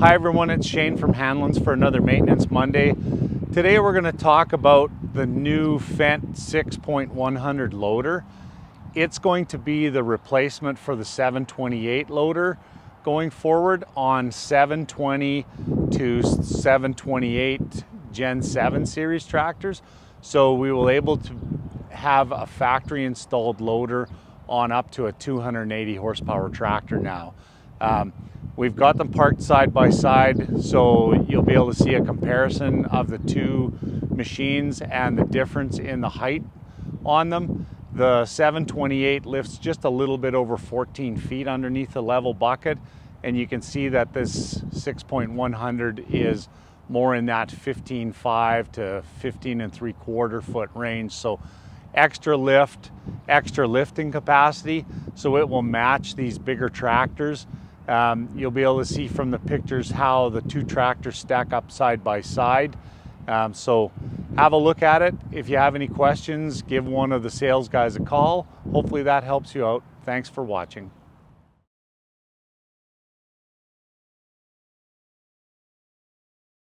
Hi everyone, it's Shane from Hanlon's for another Maintenance Monday. Today we're going to talk about the new Fendt 6.100 loader. It's going to be the replacement for the 728 loader going forward on 720 to 728 Gen 7 series tractors. So we will able to have a factory installed loader on up to a 280 horsepower tractor now. We've got them parked side by side, so you'll be able to see a comparison of the two machines and the difference in the height on them. The 728 lifts just a little bit over 14 feet underneath the level bucket, and you can see that this 6.100 is more in that 15.5 to 15.75 foot range. So extra lift, extra lifting capacity, so it will match these bigger tractors. You'll be able to see from the pictures how the two tractors stack up side by side. So have a look at it. If you have any questions, give one of the sales guys a call. Hopefully that helps you out. Thanks for watching.